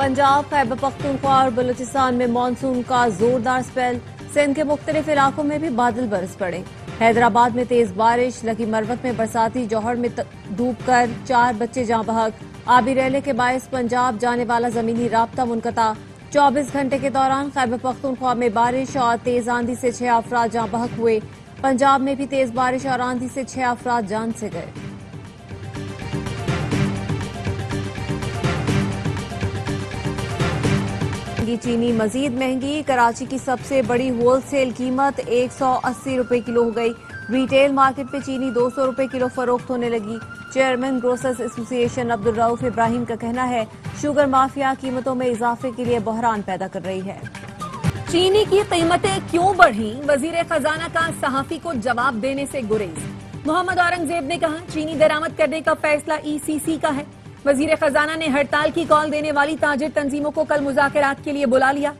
पंजाब, खैबर पख्तूनख्वा और बलूचिस्तान में मानसून का जोरदार स्पेल। सिंध के मुख्तलिफ इलाकों में भी बादल बरस पड़े। हैदराबाद में तेज बारिश, लकी मरवत में बरसाती जौहर में डूबकर 4 बच्चे जाँ बहक। आबी रैले के बायस पंजाब जाने वाला जमीनी राब्ता मुनक़ता। 24 घंटे के दौरान खैबर पख्तूनख्वा में बारिश और तेज आंधी से 6 अफराद जाँ बहक हुए। पंजाब में भी तेज बारिश और आंधी से 6 अफराद जान से गए। चीनी मजीद महंगी। कराची की सबसे बड़ी होलसेल कीमत 180 रुपए किलो हो गई। रिटेल मार्केट में चीनी 200 रुपए किलो फरोख्त होने लगी। Chairman grocers association Abdul Rauf Ibrahim का कहना है, शुगर माफिया कीमतों में इजाफे के लिए बहरान पैदा कर रही है। चीनी की कीमतें क्यों बढ़ी? वजीर खजाना का सहाफी को जवाब देने से गुरेज। मोहम्मद औरंगजेब ने कहा, चीनी दरामद करने का फैसला ईसीसी का है। वजीर खजाना ने हड़ताल की कॉल देने वाली ताजिर तंजीमों को कल मुज़ाकरात के लिए बुला लिया।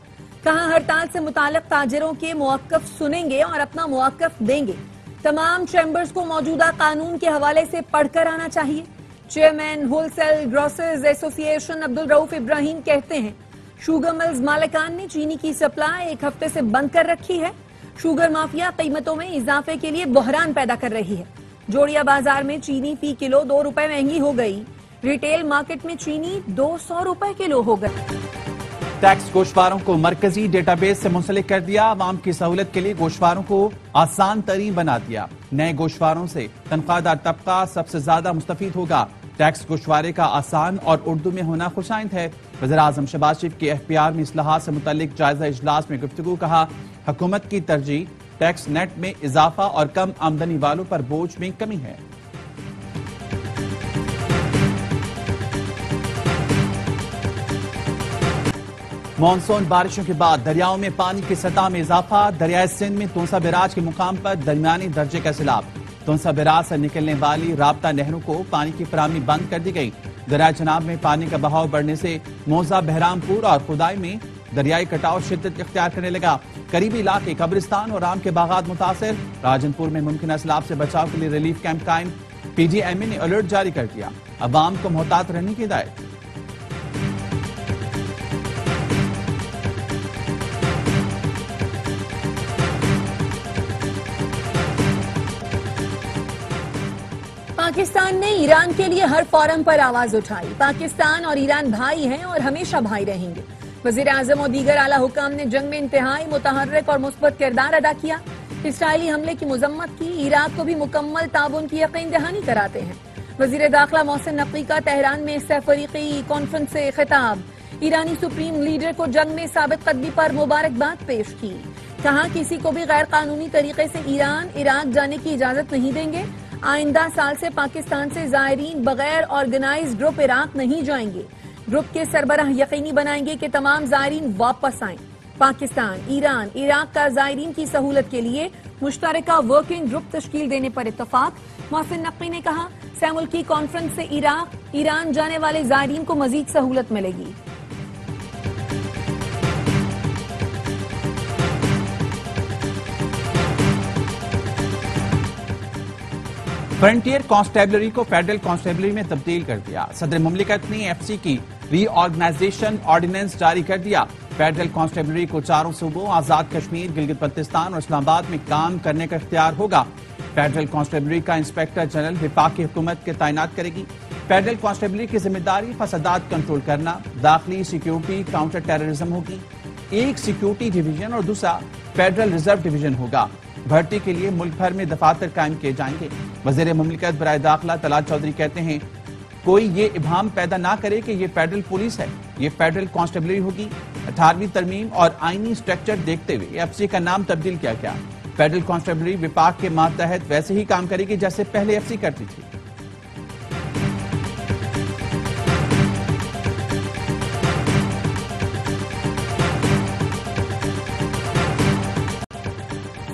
कहा, हड़ताल से मुताल्लिक ताजिरों के मौक़िफ़ सुनेंगे और अपना मौक़िफ़ देंगे। तमाम चैम्बर्स को मौजूदा कानून के हवाले से पढ़कर आना चाहिए। Chairman wholesale grocers association Abdul Rauf Ibrahim कहते हैं, शुगर मिल्स मालिकान ने चीनी की सप्लाई 1 हफ्ते से बंद कर रखी है। शुगर माफिया कीमतों में इजाफे के लिए बहरान पैदा कर रही है। जोड़िया बाजार में चीनी फी किलो 2 रुपए महंगी हो गई। रिटेल मार्केट में चीनी 200 रुपए किलो हो गई। टैक्स गोशवारों को मरकजी डेटाबेस से मुंसलिक कर दिया। आवाम की सहूलत के लिए गोशवारों को आसान तरीन बना दिया। नए गोशवारों से तनख्वाहदार तबका सबसे ज्यादा मुस्तफीद होगा। टैक्स गोशवारे का आसान और उर्दू में होना खुशाइंद है। वज़ीर-ए-आज़म शहबाज शरीफ के एफपीआर में इस्लाहात से मुतल्लिक जायजा इजलास में गुफ्तगू। कहा, हुकूमत की तरजीह टैक्स नेट में इजाफा और कम आमदनी वालों पर बोझ में कमी है। मानसून बारिशों के बाद दरियाओं में पानी की सतह में इजाफा। दरियाए सिंध में तोंसा बैराज के मुकाम पर दरमियानी दर्जे का सैलाब। तोंसा बैराज से निकलने वाली राब्ता नहरों को पानी की फराहमी बंद कर दी गई। दरिया जनाब में पानी का बहाव बढ़ने से मौजा, बहरामपुर और खुदाई में दरियाई कटाव शिद्दत इख्तियार करने लगा। करीबी इलाके कब्रिस्तान और आम के बागात मुतासिर। राजनपुर में मुमकिन सैलाब से बचाव के लिए रिलीफ कैंप कायम। पीडीएमए ने अलर्ट जारी कर दिया। अवाम को मोहतात रहने की हिदायत। पाकिस्तान ने ईरान के लिए हर फोरम पर आवाज उठाई। पाकिस्तान और ईरान भाई हैं और हमेशा भाई रहेंगे। वज़ीर-ए-आज़म और दीगर आला हुकाम ने जंग में इंतहाई मुतहर्रिक और मुस्बत किरदार अदा किया। इसराइली हमले की मजम्मत की। इराक को भी मुकम्मल ताउन की यकीन दहानी कराते हैं। वज़ीर दाखिला मोहसिन नकवी का तेहरान में सहफरीकी कॉन्फ्रेंस से खिताब। ईरानी सुप्रीम लीडर को जंग में साबित कदमी पर मुबारकबाद पेश की। कहा, किसी को भी गैर कानूनी तरीके से ईरान, इराक जाने की इजाजत नहीं देंगे। आइंदा साल से पाकिस्तान से जायरीन बगैर ऑर्गेनाइज्ड ग्रुप इराक नहीं जाएंगे। ग्रुप के सरबराह यकीनी बनाएंगे कि तमाम जायरीन वापस आएं। पाकिस्तान, ईरान, इराक का जायरीन की सहूलत के लिए मुश्तरका वर्किंग ग्रुप तश्कील देने पर इत्तफाक। मोहसिन नकवी ने कहा, सैमुल्की कॉन्फ्रेंस से इराक, ईरान जाने वाले जायरीन को मजीद सहूलत मिलेगी। फ्रंटियर कांस्टेबलरी को फेडरल कांस्टेबलरी में तब्दील कर दिया। सदर मुमलिकत ने एफसी की रीऑर्गेनाइजेशन ऑर्डिनेंस जारी कर दिया। फेडरल कांस्टेबलरी को 4 सूबों आजाद कश्मीर, गिलगित बल्तिस्तान और इस्लामाबाद में काम करने का इख्तियार होगा। फेडरल कांस्टेबलरी का इंस्पेक्टर जनरल वफाकी हुकूमत के तैनात करेगी। फेडरल कांस्टेबलरी की जिम्मेदारी फसादात कंट्रोल करना, दाखिली सिक्योरिटी, काउंटर टेररिज्म होगी। एक सिक्योरिटी डिवीजन और दूसरा फेडरल रिजर्व डिवीजन होगा। भर्ती के लिए मुल्क भर में दफातर कायम किए जाएंगे। वज़ीर मुमलिकत बराए दाखिला तलाल चौधरी कहते हैं, कोई ये इब्हाम पैदा ना करे कि ये फेडरल पुलिस है, ये फेडरल कांस्टेबलरी होगी। 18वीं तरमीम और आईनी स्ट्रक्चर देखते हुए एफसी का नाम तब्दील किया गया। फेडरल कांस्टेबलरी विभाग के मातहत वैसे ही काम करेगी जैसे पहले एफसी करती थी।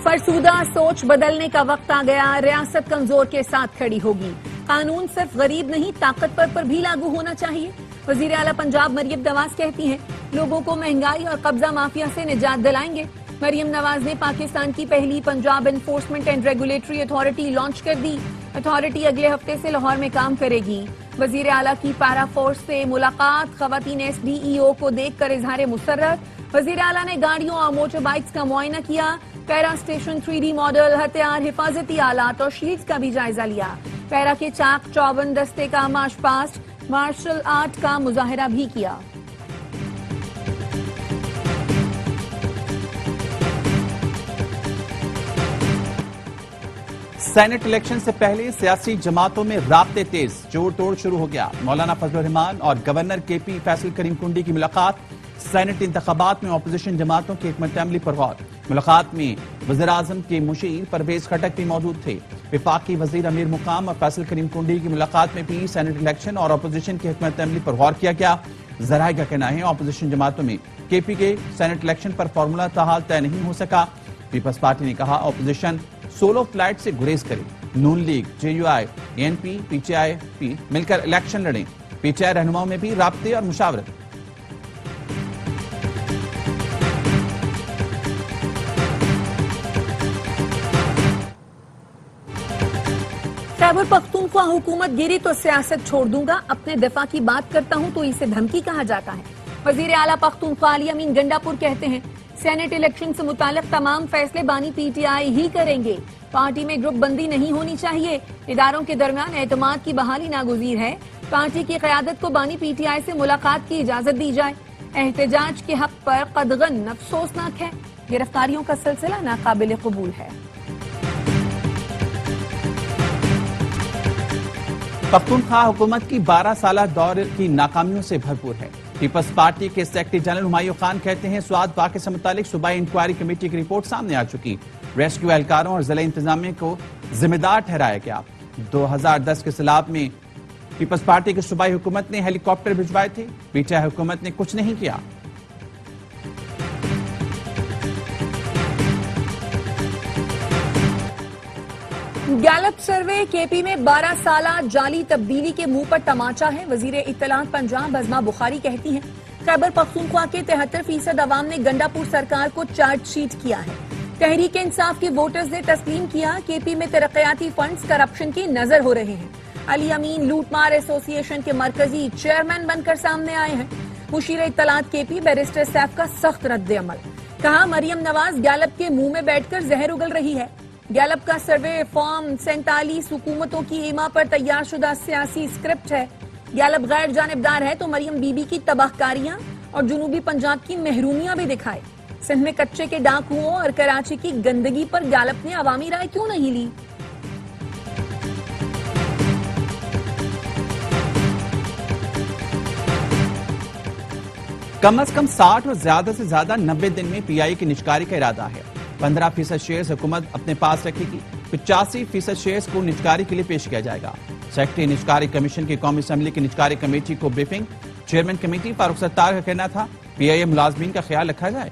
फरसुदा सोच बदलने का वक्त आ गया। रियासत कमजोर के साथ खड़ी होगी। कानून सिर्फ गरीब नहीं, ताकतवर पर भी लागू होना चाहिए। वजीर आला पंजाब मरियम नवाज कहती हैं, लोगों को महंगाई और कब्जा माफिया से निजात दिलाएंगे। मरियम नवाज ने पाकिस्तान की पहली Punjab enforcement and regulatory authority launch कर दी। अथॉरिटी अगले हफ्ते से लाहौर में काम करेगी। वजीर आला की पैरा फोर्स से मुलाकात, खवातीन SDEO को देखकर इजहार मुसर्रत। वजीर आला ने गाड़ियों और मोटर बाइक्स का मुआयना किया। पैरा स्टेशन 3D मॉडल, हथियार, हिफाजती आलात और शील्ड्स का भी जायजा लिया। पैरा के चाक चौबंद दस्ते का मार्च पास्ट, मार्शल आर्ट का मुजाहिरा भी किया। सेनेट इलेक्शन से पहले सियासी जमातों में राब्ते तेज, जोड़ तोड़ शुरू हो गया। मौलाना फजलुर रहमान और गवर्नर KP फैसल करीम कुंडी की मुलाकात। सेनेट इंतखाबात में अपोजिशन जमातों की हिकमत अमली पर गौर। मुलाकात में वज़ीर आज़म के मुशीर परवेज खटक भी मौजूद थे। विफाकी वजीर अमीर मुकाम और फैसल करीम कुंडी की मुलाकात में भी सेनेट इलेक्शन और अपोजिशन की हिकमत अमली पर गौर किया गया। जराए का कहना है अपोजिशन जमातों में KP के सेनेट इलेक्शन पर फॉर्मूला ताहाल तय नहीं हो सका। पीपल्स पार्टी ने कहा अपोजिशन सोलो फ्लाइट से गुरेज करे। नून लीग, JUI, ANP, PTI मिलकर इलेक्शन लड़ें। PTI रहनुमाओं में भी राब्ते और मुशावरत। खैबर पख्तूनख्वा हुकूमत गिरी तो सियासत छोड़ दूंगा, अपने दफा की बात करता हूं तो इसे धमकी कहा जाता है। वजीर आला पख्तूनख्वा अली अमीन गंडापुर कहते हैं सेनेट इलेक्शन से मुतालिक तमाम फैसले बानी PTI ही करेंगे। पार्टी में ग्रुप बंदी नहीं होनी चाहिए। इदारों के दरमियान एतमाद की बहाली नागुज़ीर है। पार्टी की क़यादत को बानी PTI से मुलाकात की इजाजत दी जाए। एहतजाज के हक पर कदगन अफसोसनाक है। गिरफ्तारियों का सिलसिला नाकाबिल कबूल है। पख्तूनख्वा हुकूमत की 12 साल दौर की नाकामियों से भरपूर है। पीपल्स पार्टी के सेक्रेटरी जनरल हुमायूं खान कहते हैं स्वाद वाक़े से मुतालिक सूबाई इंक्वायरी कमेटी की रिपोर्ट सामने आ चुकी। रेस्क्यू एहलकारों और जिला इंतजामिया को जिम्मेदार ठहराया गया। 2010 के सैलाब में पीपल्स पार्टी की सूबाई हुकूमत ने हेलीकॉप्टर भिजवाए थे। PTI हुकूमत ने कुछ नहीं किया। गैलप सर्वे KP में 12 साला जाली तब्दीली के मुंह पर तमाचा है। वजीर इत्तलात पंजाब अज़मा बुखारी कहती हैं खैबर पख्तूनख्वा के 73% अवाम ने गंडापुर सरकार को चार्जशीट किया है। तहरीक इंसाफ के वोटर्स ने तस्लीम किया KP में तरक्याती फंड्स करप्शन की नजर हो रहे हैं। अली अमीन लूटमार एसोसिएशन के मरकजी चेयरमैन बनकर सामने आए हैं। मुशीर इत्तलात KP बैरिस्टर सैफ का सख्त रद्द अमल। कहा मरियम नवाज गैलप के मुंह में बैठकर जहर उगल रही है। गैलप का सर्वे फॉर्म 47 हुकूमतों की ईमा पर तैयार शुदा सियासी स्क्रिप्ट है। गैलप गैर जानिबदार है तो मरियम बीबी की तबाहकारियां और जुनूबी पंजाब की महरूमियां भी दिखाए। सिंध में कच्चे के डाकुओं और कराची की गंदगी पर गैलप ने अवामी राय क्यों नहीं ली? कम से कम 60 और ज्यादा से ज्यादा 90 दिन में PI की निजकारी का इरादा है। 15% शेयर्स हुकूमत अपने पास रखेगी। 85% शेयर्स को निजकारी के लिए पेश किया जाएगा। सेक्रेटरी निजकारी कमीशन की कौमी असम्बली की निजकारी कमेटी को briefing. Chairman committee Farooq Sattar का कहना था PIA मुलाजमीन का ख्याल रखा जाए।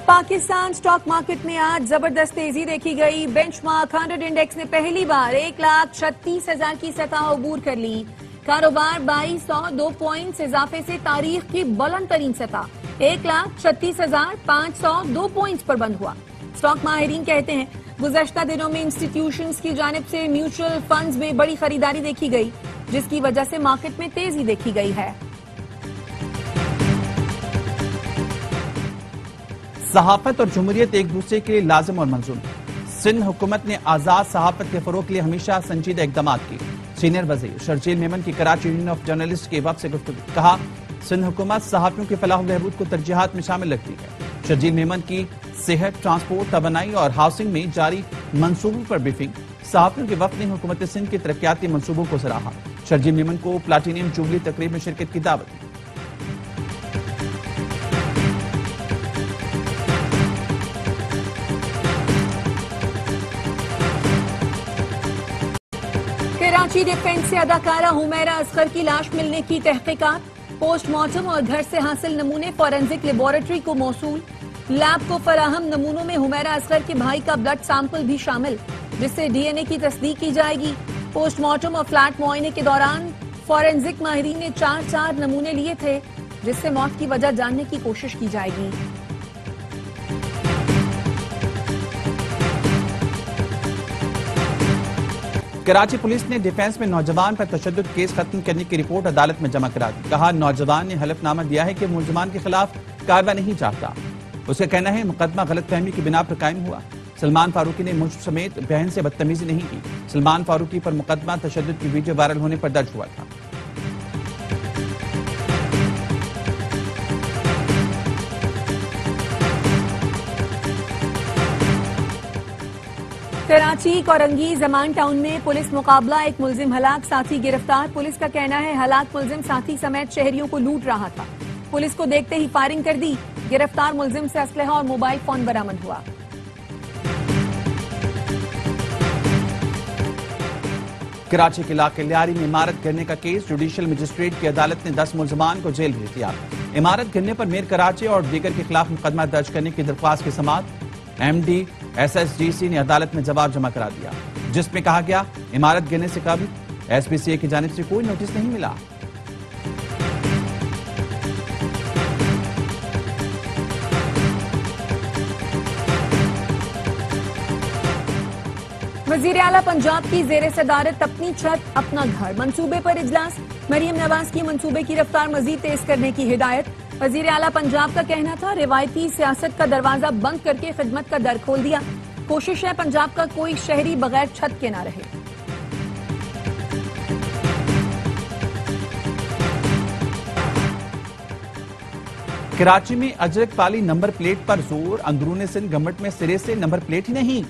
पाकिस्तान स्टॉक मार्केट में आज जबरदस्त तेजी देखी गई। बेंचमार्क 100 इंडेक्स ने पहली बार 1,36,000 की सतह अबूर कर ली। कारोबार 2202 पॉइंट्स इजाफे से तारीख की बुलंद तरीन सतह 1,36,502 पॉइंट्स पर बंद हुआ। स्टॉक माहिरीन कहते हैं गुज़श्ता दिनों में इंस्टीट्यूशंस की जानिब से म्यूचुअल फंड्स में बड़ी खरीदारी देखी गई, जिसकी वजह से मार्केट में तेजी देखी गई है। सहाफत और जमहूरियत एक दूसरे के लिए लाजिम और मंजूर। सिंध हुकूमत ने आजाद सहाफत के फरोग के लिए हमेशा संजीदा इकदाम की। सीनियर वजीर शर्जील मेमन की कराची यूनियन ऑफ जर्नलिस्ट के वक्त से गुफ्तगू। कहा सिंध हुकूमत सहाफियों के फलाह बहबूद को तरजीहात में शामिल रखती है। शर्जील मेमन की सेहत, ट्रांसपोर्ट, तवानाई और हाउसिंग में जारी मंसूबों पर ब्रीफिंग। सहाफियों के वक्त ने हुकूमत सिंध के तरक्याती मंसूबों को सराहा। शर्जील मेमन को प्लाटीनियम जुबली तकरीब में शिरकत की दावत। कराची डिफेंस से अदाकारा हुमैरा असगर की लाश मिलने की तहकीकात। पोस्टमार्टम और घर से हासिल नमूने फॉरेंसिक लेबोरेटरी को मौसूल। लैब को फराहम नमूनों में हुमैरा असगर के भाई का ब्लड सैंपल भी शामिल, जिससे DNA की तस्दीक की जाएगी। पोस्टमार्टम और फ्लैट मुआयने के दौरान फॉरेंसिक माहिरीन ने 4 नमूने लिए थे, जिससे मौत की वजह जानने की कोशिश की जाएगी। कराची पुलिस ने डिफेंस में नौजवान पर तशद्दुद केस खत्म करने की रिपोर्ट अदालत में जमा करा दी। कहा, नौजवान ने हलफनामा दिया है कि मुलजमान के खिलाफ कार्रवाई नहीं चाहता। उसका कहना है मुकदमा गलतफहमी की बिना पर कायम हुआ। सलमान फारूकी ने मुझ समेत बहन से बदतमीजी नहीं की। सलमान फारूकी पर मुकदमा तशद्दुद की वीडियो वायरल होने पर दर्ज हुआ था। कराची कोरंगी जमान टाउन में पुलिस मुकाबला, एक मुलजिम हलाक, साथी गिरफ्तार। पुलिस का कहना है हलाक मुलजिम साथी समेत शहरियों को लूट रहा था। पुलिस को देखते ही फायरिंग कर दी। गिरफ्तार मुलजिम से असलहा और मोबाइल फोन बरामद हुआ। कराची के इलाके लियारी में इमारत गिरने का केस, जुडिशियल मजिस्ट्रेट की अदालत ने 10 मुलजमान को जेल भेज दिया। इमारत गिरने पर मीर कराची और दीगर के खिलाफ मुकदमा दर्ज करने की दरख्वास्त की समाअत MD SSDC ने अदालत में जवाब जमा करा दिया, जिसमें कहा गया इमारत गिरने से कबल SPCA की जानिब से कोई नोटिस नहीं मिला। वजीर आला पंजाब की जेर सदारत अपनी छत अपना घर मंसूबे पर इजलास। मरियम नवाज की मंसूबे की रफ्तार मजीद तेज करने की हिदायत। वजीर आला पंजाब का कहना था रिवायती सियासत का दरवाजा बंद करके खिदमत का दर खोल दिया। कोशिश है पंजाब का कोई शहरी बगैर छत के ना रहे। कराची में अजरक पाली नंबर प्लेट पर जोर, अंदरूनी सिंध गमट में सिरे से नंबर प्लेट ही नहीं।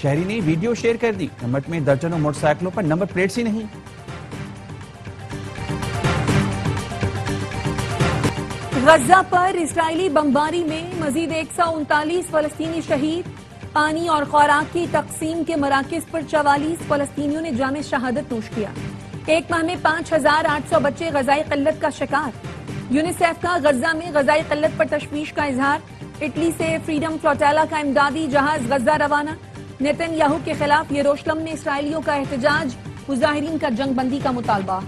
शहरी ने वीडियो शेयर कर दी, गमट में दर्जनों मोटरसाइकिलों पर नंबर प्लेट्स ही नहीं। गजा पर इस्राइली बमबारी में मजीद 139 फलस्तीनी शहीद। पानी और खुराक की तकसीम के मराकज पर 44 फलस्तीनियों ने जामे शहादत नोश किया। एक माह में 5800 बच्चे गजाई किल्लत का शिकार। यूनिसेफ का गजा में गजाई किल्लत पर तशवीश का इजहार। इटली से फ्रीडम फ्लोटेला का इमदादी जहाज गजा रवाना। नेतन्याहू के खिलाफ यरूशलेम में इसराइलियों का एहतजाज, मुजाहिरीन का जंगबंदी का मुतालबा।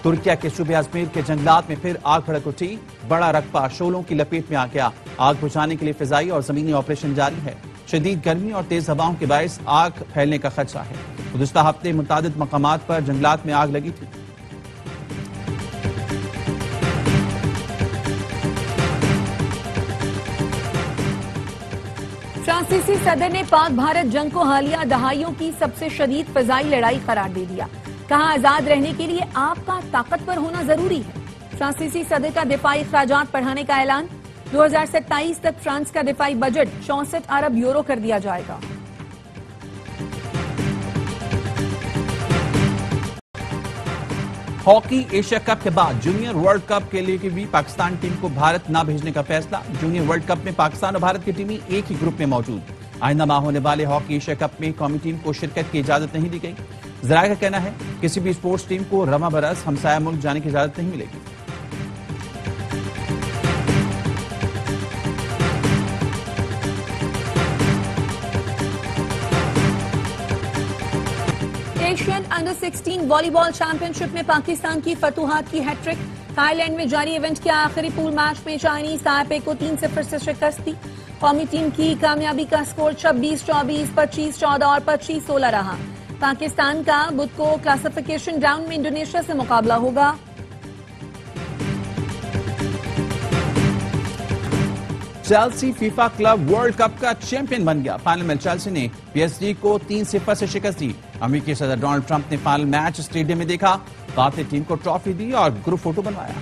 तुर्किया के सूबे अजमेर के जंगलात में फिर आग भड़क उठी। बड़ा रकबा शोलों की लपेट में आ गया। आग बुझाने के लिए फिजाई और जमीनी ऑपरेशन जारी है। शदीद गर्मी और तेज हवाओं के बायस आग फैलने का खदशा है। गुज़िश्ता हफ्ते मुतादिद मकामात पर जंगलात में आग लगी थी। फ्रांसीसी सदर ने पाक भारत जंग को हालिया दहाइयों की सबसे शदीद फिजाई लड़ाई करार दे दिया। कहा, आजाद रहने के लिए आपका ताकतवर होना जरूरी है। फ्रांसीसी सदर का दिफाई अखराजात बढ़ाने का ऐलान। 2027 तक फ्रांस का दिफाई बजट 64 अरब यूरो कर दिया जाएगा। हॉकी एशिया कप के बाद जूनियर वर्ल्ड कप के लिए भी पाकिस्तान टीम को भारत न भेजने का फैसला। जूनियर वर्ल्ड कप में पाकिस्तान और भारत की टीमें एक ही ग्रुप में मौजूद। आइंदा माह होने वाले हॉकी एशिया कप में कौमी टीम को शिरकत की इजाजत नहीं दी गई। जराये का कहना है किसी भी स्पोर्ट्स टीम को रवा बरस हमसाया मुल्क जाने की इजाजत नहीं मिलेगी। एशियन अंडर 16 वॉलीबॉल चैंपियनशिप में पाकिस्तान की फतूहात की हैट्रिक। थाईलैंड में जारी इवेंट के आखिरी पूल मैच में चाइनीज ताइपे को 3-0 से शिकस्त दी। कौमी टीम की कामयाबी का स्कोर 26-24, 25-14 और 25-16 रहा। पाकिस्तान का बुध को क्लासिफिकेशन राउंड में इंडोनेशिया से मुकाबला होगा। Chelsea FIFA club world cup का चैंपियन बन गया। फाइनल में चेल्सी ने PSG को 3-0 से शिकस्त दी। अमेरिकी सदर डोनाल्ड ट्रंप ने फाइनल मैच स्टेडियम में देखा। भारतीय टीम को ट्रॉफी दी और ग्रुप फोटो बनवाया।